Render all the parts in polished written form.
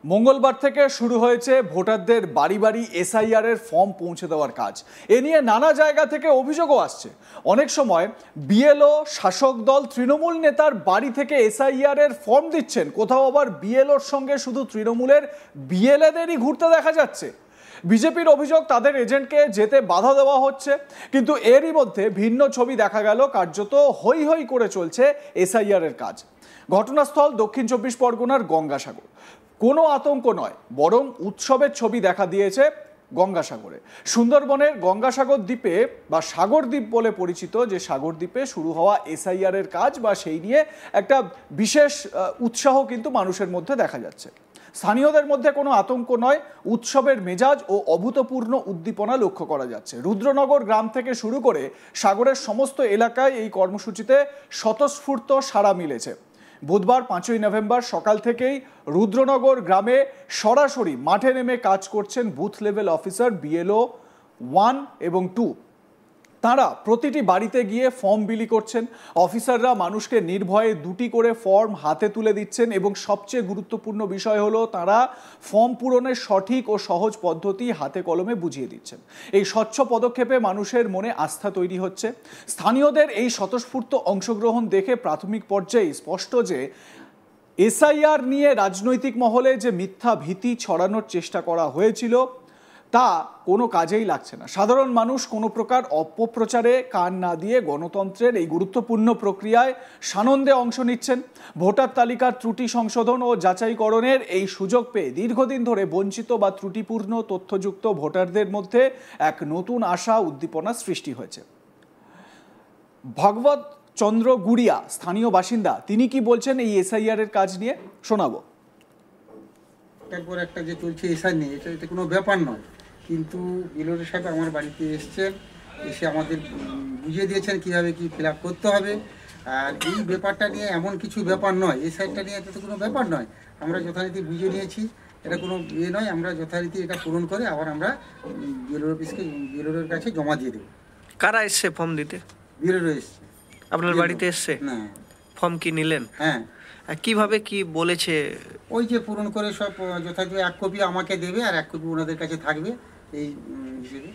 মঙ্গলবার থেকে শুরু হয়েছে ভোটারদের বাড়ি বাড়ি এসআইআর এর ফর্ম পৌঁছে দেওয়ার কাজ। এ নিয়ে নানা জায়গা থেকে অভিযোগও আসছে। অনেক সময় বিএলও, শাসক দল, তৃণমূল নেতার বাড়ি থেকে এসআইআর এর ফর্ম দিচ্ছেন, কোথাও আবার বিএলওর সঙ্গে শুধু তৃণমূলের বিএলএদেরই ঘুরতে দেখা যাচ্ছে। বিজেপির অভিযোগ তাদের এজেন্টকে যেতে বাধা দেওয়া হচ্ছে, কিন্তু এরই মধ্যে ভিন্ন ছবি দেখা গেল। কার্যত হৈ হৈ করে চলছে এসআইআর এর কাজ। ঘটনাস্থল দক্ষিণ 24 পরগনার গঙ্গাসাগর। কোনো আতঙ্ক নয়, বরং উৎসবের ছবি দেখা দিয়েছে গঙ্গাসাগরে। সুন্দরবনের গঙ্গাসাগর দ্বীপে বা সাগর দ্বীপ বলে পরিচিত যে সাগর দ্বীপে শুরু হওয়া এসআইআর এর কাজ বা সেই নিয়ে একটা বিশেষ উৎসাহ কিন্তু মানুষের মধ্যে দেখা যাচ্ছে। স্থানীয়দের মধ্যে কোনো আতঙ্ক নয়, উৎসবের মেজাজ ও অভূতপূর্ণ উদ্দীপনা লক্ষ্য করা যাচ্ছে। রুদ্রনগর গ্রাম থেকে শুরু করে সাগরের সমস্ত এলাকায় এই কর্মসূচিতে স্বতঃস্ফূর্ত সাড়া মিলেছে। বুধবার 5ই নভেম্বর সকাল থেকেই রুদ্রনগর গ্রামে সরাসরি মাঠে নেমে কাজ করছেন বুথ লেভেল অফিসার বিএলও 1 এবং 2। তারা প্রতিটি বাড়িতে গিয়ে ফর্ম বিলি করছেন। অফিসাররা মানুষকে নির্ভয়ে 2টি করে ফর্ম হাতে তুলে দিচ্ছেন এবং সবচেয়ে গুরুত্বপূর্ণ বিষয় হলো তারা ফর্ম পূরণের সঠিক ও সহজ পদ্ধতি হাতে কলমে বুঝিয়ে দিচ্ছেন। এই স্বচ্ছ পদক্ষেপে মানুষের মনে আস্থা তৈরি হচ্ছে। স্থানীয়দের এই স্বতঃস্ফূর্ত অংশগ্রহণ দেখে প্রাথমিক পর্যায়ে স্পষ্ট যে এসআইআর নিয়ে রাজনৈতিক মহলে যে মিথ্যা ভীতি ছড়ানোর চেষ্টা করা হয়েছিল তা কোনো কাজেই লাগছে না। সাধারণ মানুষ কোনো প্রকার অপপ্রচারে কান না দিয়ে গণতন্ত্রের এই গুরুত্বপূর্ণ প্রক্রিয়ায় সানন্দে অংশ নিচ্ছেন। ভোটার তালিকার ত্রুটি সংশোধন ও যাচাইকরণের এই সুযোগ পেয়ে দীর্ঘদিন ধরে বঞ্চিত বা ত্রুটিপূর্ণ তথ্যযুক্ত ভোটারদের মধ্যে এক নতুন আশা, উদ্দীপনা সৃষ্টি হয়েছে। ভগবত চন্দ্র গুড়িয়া স্থানীয় বাসিন্দা, তিনি কি বলছেন এই এসআইআর এর কাজ নিয়ে শোনাবো। তারপর একটা যে চলছে এসআই নিয়ে, এটা কোনো ব্যাপার নয়, কিন্তু বিএলওর সাহেব আমার বাড়িতে এসছেন, এসে আমাদের বুঝিয়ে দিয়েছেন কীভাবে কি ফিল আপ করতে হবে। আর এই ব্যাপারটা নিয়ে এমন কিছু ব্যাপার নয়, এই সাইডটা নিয়ে এটা তো কোনো ব্যাপার নয়। আমরা যথারীতি বুঝিয়ে নিয়েছি, এটা কোনো ইয়ে নয়। আমরা যথারীতি এটা পূরণ করে আবার আমরা বিএলওর কাছে জমা দিয়ে দেবো। কারা এসছে ফর্ম দিতে? বিএলও এসছে। আপনার বাড়িতে এসছে? না। ফর্ম কি নিলেন? হ্যাঁ। কিভাবে কি বলেছে? ওই যে পূরণ করে সব যথাযথ 1 কপি আমাকে দেবে আর 1 কপি ওনাদের কাছে থাকবে এই হিসেবে।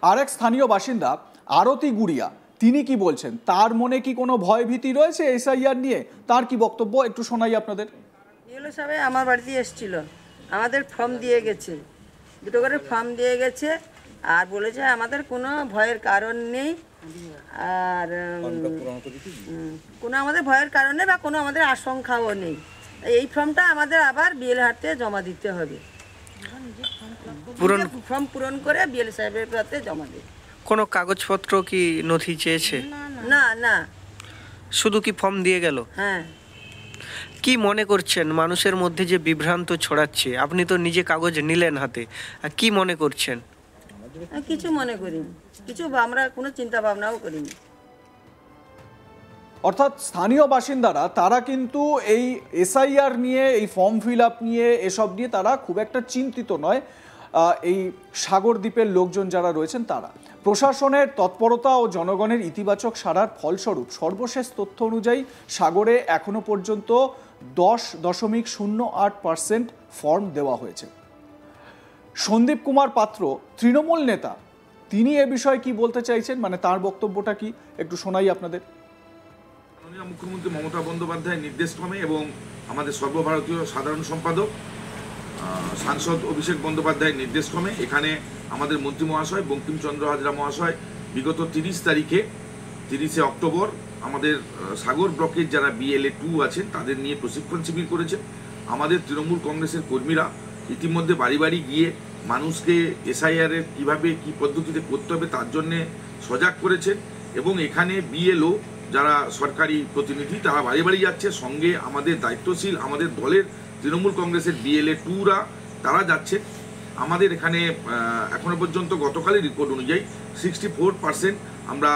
আর এক স্থানীয় বাসিন্দা আরতি গুড়িয়া, তিনি কি বলছেন, তার মনে কি কোনো ভয় ভীতি রয়েছে এসআইআর নিয়ে? তার কি বক্তব্য একটু শোনাই আপনাদের। বিএলও সাহেব আমার বাড়িতে এসেছিল, আমাদের ফর্ম দিয়ে গেছে, 2টো করে ফর্ম দিয়ে গেছে আর বলেছে আমাদের কোনো ভয়ের কারণ নেই, আর কোনো আমাদের ভয়ের কারণ নেই বা কোনো আমাদের আশঙ্কাও নেই। এই ফর্মটা আমাদের আবার বিএলও হাতে জমা দিতে হবে। ফর্ম পূরণ করে বিএলও সাহেবের হাতে জমা দিই। কোনো কাগজপত্র কি নথি চেয়েছে? না না, শুধু কি ফর্ম দিয়ে গেল? হ্যাঁ। কি মনে করছেন মানুষের মধ্যে যে বিভ্রান্ত ছড়াচ্ছে? আপনি তো নিজে কাগজ নিলেন হাতে, কি মনে করছেন? কিছু মনে করিনি, কিছু আমরা কোনো চিন্তা ভাবনাও করিনি। অর্থাৎ স্থানীয় বাসিন্দারা তারা কিন্তু এই এসআইআর নিয়ে, এই ফর্ম ফিল আপ নিয়ে, এসব নিয়ে তারা খুব একটা চিন্তিত নয়। এই সাগর দ্বীপের লোকজন যারা রয়েছেন তারা, প্রশাসনের তৎপরতা ও জনগণের ইতিবাচক সাড়ার ফলস্বরূপ সর্বশেষ তথ্য অনুযায়ী সাগরে এখনো পর্যন্ত 10.08% ফর্ম দেওয়া হয়েছে। সন্দীপ কুমার পাত্র তৃণমূল নেতা, তিনি এ বিষয়ে কি বলতে চাইছেন, মানে তার বক্তব্যটা কি একটু শোনাই আপনাদের। মাননীয় মুখ্যমন্ত্রী মমতা বন্দ্যোপাধ্যায়ের নির্দেশক্রমে এবং আমাদের সর্বভারতীয় সাধারণ সম্পাদক সাংসদ অভিষেক বন্দ্যোপাধ্যায়ের নির্দেশক্রমে এখানে আমাদের মন্ত্রী মহাশয় বঙ্কিমচন্দ্র হাজরা মহাশয় বিগত 30 অক্টোবর আমাদের সাগর ব্লকের যারা বিএলএ 2 আছেন তাদের নিয়ে প্রশিক্ষণ শিবির করেছেন। আমাদের তৃণমূল কংগ্রেসের কর্মীরা ইতিমধ্যে বাড়ি বাড়ি গিয়ে মানুষকে এসআইআর এর কীভাবে কী পদ্ধতিতে করতে হবে তার জন্যে সজাগ করেছেন এবং এখানে বিএলও যারা সরকারি প্রতিনিধি তারা বাড়ি বাড়ি যাচ্ছে, সঙ্গে আমাদের দায়িত্বশীল আমাদের দলের তৃণমূল কংগ্রেসের বিএলএ 2রা তারা যাচ্ছে। আমাদের এখানে এখনো পর্যন্ত গতকালের রিপোর্ট অনুযায়ী 64% আমরা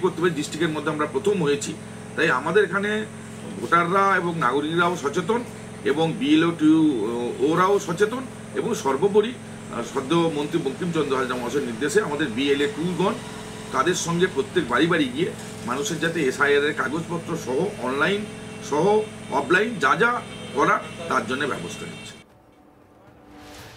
করতে পারি, ডিস্ট্রিক্টের মধ্যে আমরা প্রথম হয়েছি। তাই আমাদের এখানে ভোটাররা এবং নাগরিকরাও সচেতন এবং বিএলও 2 ওরাও সচেতন এবং সর্বোপরি সদ্য মন্ত্রী বঙ্কিমচন্দ্র হাজরা মহাশয়ের নির্দেশে আমাদের বিএলএ 2গণ তাদের সঙ্গে প্রত্যেক বাড়ি বাড়ি গিয়ে মানুষের যাতে এসআইআর এর কাগজপত্র সহ অনলাইন সহ অফলাইন যা যা করা, তার জন্য ব্যবস্থা নিচ্ছে।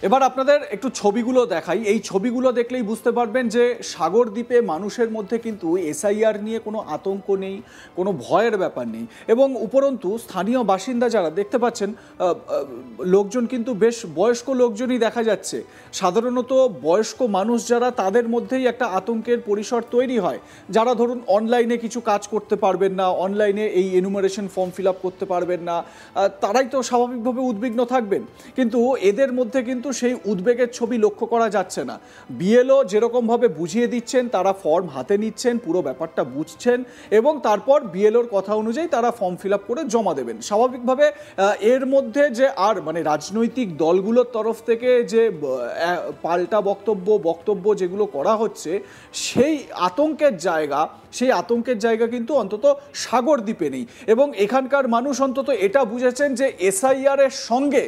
এবার আপনাদের একটু ছবিগুলো দেখাই। এই ছবিগুলো দেখলেই বুঝতে পারবেন যে সাগরদ্বীপে মানুষের মধ্যে কিন্তু এসআইআর নিয়ে কোনো আতঙ্ক নেই, কোনো ভয়ের ব্যাপার নেই। এবং উপরন্তু স্থানীয় বাসিন্দা যারা দেখতে পাচ্ছেন, লোকজন কিন্তু বেশ বয়স্ক লোকজনই দেখা যাচ্ছে। সাধারণত বয়স্ক মানুষ যারা, তাদের মধ্যেই একটা আতঙ্কের পরিসর তৈরি হয়। যারা ধরুন অনলাইনে কিছু কাজ করতে পারবেন না, অনলাইনে এই এনুমারেশন ফর্ম ফিল আপ করতে পারবেন না, তারাই তো স্বাভাবিকভাবে উদ্বিগ্ন থাকবেন। কিন্তু এদের মধ্যে কিন্তু সেই উদ্বেগের ছবি লক্ষ্য করা যাচ্ছে না। বিএলও যেরকমভাবে বুঝিয়ে দিচ্ছেন, তারা ফর্ম হাতে নিচ্ছেন, পুরো ব্যাপারটা বুঝছেন এবং তারপর বিএলওর কথা অনুযায়ী তারা ফর্ম ফিল আপ করে জমা দেবেন। স্বাভাবিকভাবে এর মধ্যে যে আর মানে রাজনৈতিক দলগুলোর তরফ থেকে যে পাল্টা বক্তব্য যেগুলো করা হচ্ছে, সেই আতঙ্কের জায়গা কিন্তু অন্তত সাগরদ্বীপে নেই। এবং এখানকার মানুষ অন্তত এটা বুঝেছেন যে এসআইআর এর সঙ্গে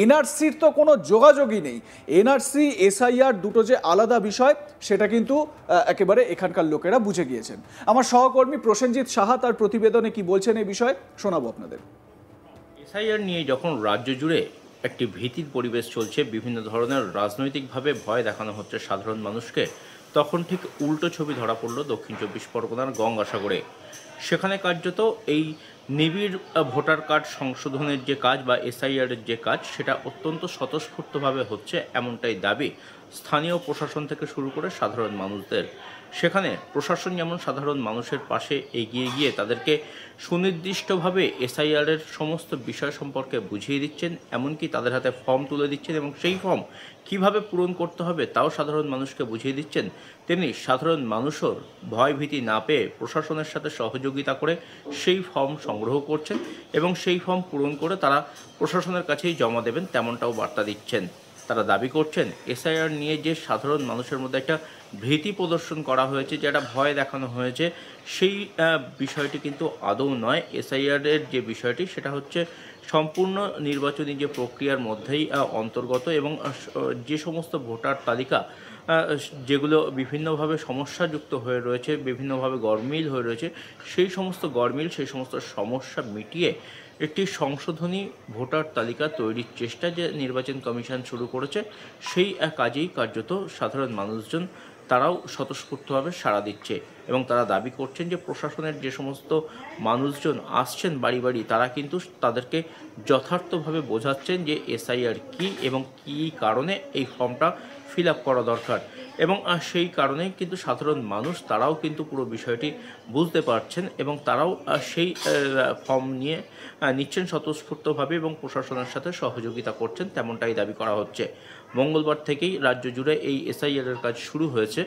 এনআরসির তো কোনো যোগাযোগই নেই। এনআরসি এসআইআর দুটো যে আলাদা বিষয়, সেটা কিন্তু একেবারে এখানকার লোকেরা বুঝে গিয়েছেন। আমার সহকর্মী প্রসেনজিৎ সাহা তার প্রতিবেদনে কি বলছেন এই বিষয়ে শোনাবো আপনাদের। এসআইআর নিয়ে যখন রাজ্য জুড়ে একটি ভীতির পরিবেশ চলছে, বিভিন্ন ধরনের রাজনৈতিকভাবে ভয় দেখানো হচ্ছে সাধারণ মানুষকে, তখন ঠিক উল্টো ছবি ধরা পড়ল দক্ষিণ 24 পরগনার গঙ্গাসাগরে। সেখানে কার্যত এই নিবিড় ভোটার কার্ড সংশোধনের যে কাজ বা এসআইআরের যে কাজ, সেটা অত্যন্ত স্বতঃস্ফূর্তভাবে হচ্ছে, এমনটাই দাবি স্থানীয় প্রশাসন থেকে শুরু করে সাধারণ মানুষদের। সেখানে প্রশাসন যেমন সাধারণ মানুষের পাশে এগিয়ে গিয়ে তাদেরকে সুনির্দিষ্টভাবে এসআইআরের সমস্ত বিষয় সম্পর্কে বুঝিয়ে দিচ্ছেন, এমনকি তাদের হাতে ফর্ম তুলে দিচ্ছেন এবং সেই ফর্ম কিভাবে পূরণ করতে হবে তাও সাধারণ মানুষকে বুঝিয়ে দিচ্ছেন, তেমনি সাধারণ মানুষও ভয় ভীতি না পেয়ে প্রশাসনের সাথে সহযোগিতা করে সেই ফর্ম সংগ্রহ করছেন এবং সেই ফর্ম পূরণ করে তারা প্রশাসনের কাছেই জমা দেবেন, তেমনটাও বার্তা দিচ্ছেন। তারা দাবি করছেন এসআইআর নিয়ে যে সাধারণ মানুষের মধ্যে একটা ভীতি প্রদর্শন করা হয়েছে, যে একটা ভয় দেখানো হয়েছে, সেই বিষয়টি কিন্তু আদৌ নয়। এসআইআরের যে বিষয়টি সেটা হচ্ছে সম্পূর্ণ নির্বাচনী যে প্রক্রিয়ার মধ্যেই অন্তর্গত এবং যে সমস্ত ভোটার তালিকা যেগুলো বিভিন্নভাবে সমস্যাযুক্ত হয়ে রয়েছে, বিভিন্নভাবে গরমিল হয়ে রয়েছে, সেই সমস্ত সমস্যা মিটিয়ে একটি সংশোধনী ভোটার তালিকা তৈরির চেষ্টা যে নির্বাচন কমিশন শুরু করেছে, সেই কাজেই কার্যত সাধারণ মানুষজন তারাও স্বতঃস্ফূর্তভাবে সাড়া দিচ্ছে এবং তারা দাবি করছেন যে প্রশাসনের যে সমস্ত মানুষজন আসছেন বাড়ি বাড়ি, তারা কিন্তু তাদেরকে যথার্থভাবে বোঝাচ্ছেন যে এসআইআর কী এবং কী কারণে এই ফর্মটা ফিল আপ করা দরকার। এবং সেই কারণেই কিন্তু সাধারণ মানুষ তারাও কিন্তু পুরো বিষয়টি বুঝতে পারছেন এবং তারাও সেই ফর্ম নিয়ে নিচ্ছেন স্বতঃস্ফূর্তভাবে এবং প্রশাসনের সাথে সহযোগিতা করছেন, তেমনটাই দাবি করা হচ্ছে। মঙ্গলবার থেকেই রাজ্য জুড়ে এই এসআইআরের কাজ শুরু হয়েছে।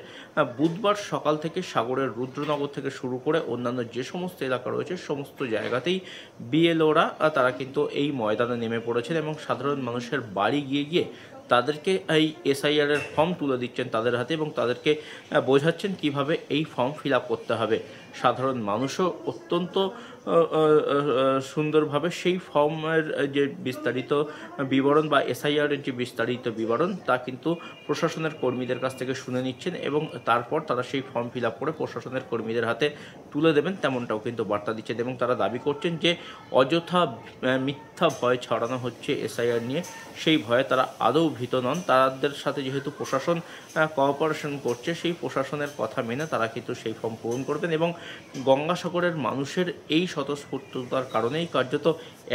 বুধবার সকাল থেকে সাগরের রুদ্রনগর থেকে শুরু করে অন্যান্য যে সমস্ত এলাকা রয়েছে সমস্ত জায়গাতেই বিএলওরা তারা কিন্তু এই ময়দানে নেমে পড়েছেন এবং সাধারণ মানুষের বাড়ি গিয়ে গিয়ে তাদেরকে এই এসআইআরের ফর্ম তুলে দিচ্ছেন তাদের হাতে এবং তাদেরকে বোঝাচ্ছেন কিভাবে এই ফর্ম ফিল আপ করতে হবে। সাধারণ মানুষও অত্যন্ত সুন্দরভাবে সেই ফর্মের যে বিস্তারিত বিবরণ বা এসআইআরের যে বিস্তারিত বিবরণ তা কিন্তু প্রশাসনের কর্মীদের কাছ থেকে শুনে নিচ্ছেন এবং তারপর তারা সেই ফর্ম ফিল আপ করে প্রশাসনের কর্মীদের হাতে তুলে দেবেন, তেমনটাও কিন্তু বার্তা দিচ্ছেন। এবং তারা দাবি করছেন যে অযথা মিথ্যা ভয় ছড়ানো হচ্ছে এসআইআর নিয়ে, সেই ভয়ে তারা আদৌ ভীত নন। তাদের সাথে যেহেতু প্রশাসন কোঅপারেশন করছে, সেই প্রশাসনের কথা মেনে তারা কিন্তু সেই ফর্ম পূরণ করবেন এবং গঙ্গাসাগরের মানুষের এই স্বতঃস্ফূর্ততার কারণেই কার্যত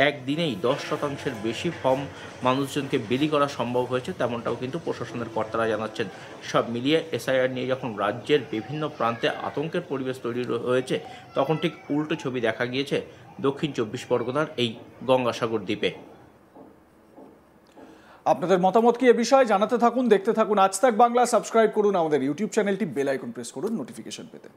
একদিনেই 10% বেশি ফর্ম মানুষজনকে বিলি করা সম্ভব হয়েছে, তেমনটাও কিন্তু প্রশাসনের কর্তারা জানাচ্ছেন। সব মিলিয়ে এসআইআর নিয়ে যখন রাজ্যের বিভিন্ন প্রান্তে আতঙ্কের পরিবেশ তৈরি হয়েছে, তখন ঠিক উল্টো ছবি দেখা গিয়েছে দক্ষিণ 24 পরগনার এই গঙ্গাসাগর দ্বীপে। আপনাদের মতামত কি এ বিষয়ে জানাতে থাকুন, দেখতে থাকুন আজ তাক বাংলা। সাবস্ক্রাইব করুন আমাদের ইউটিউব চ্যানেলটি, বেল আইকন প্রেস করুন নোটিফিকেশন পেতে।